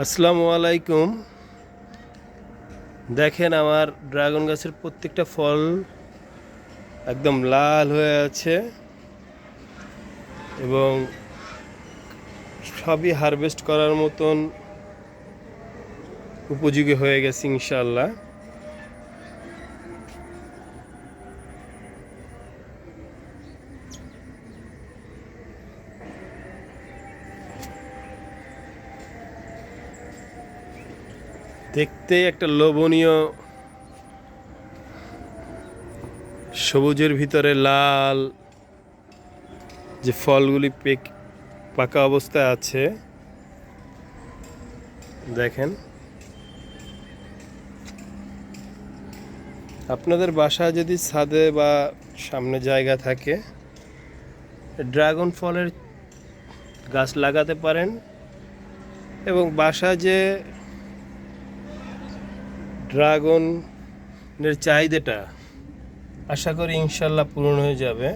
আসসালামু আলাইকুম। দেখেন আমার ড্রাগন গাছের প্রত্যেকটা ফল একদম লাল হয়ে আছে এবং সবই হারভেস্ট করার মতন উপযোগী হয়ে গেছে ইনশাআল্লাহ। দেখতে একটা লোভনীয়, সবুজের ভিতরে লাল যে ফলগুলি পাকা অবস্থায় আছে দেখেন। আপনাদের বাসায় যদি ছাদে বা সামনে জায়গা থাকে ড্রাগন ফলের গাছ লাগাতে পারেন এবং বাসায় যে ড্রাগনের চাহিদাটা আশা করি ইনশাল্লাহ পূরণ হয়ে যাবে।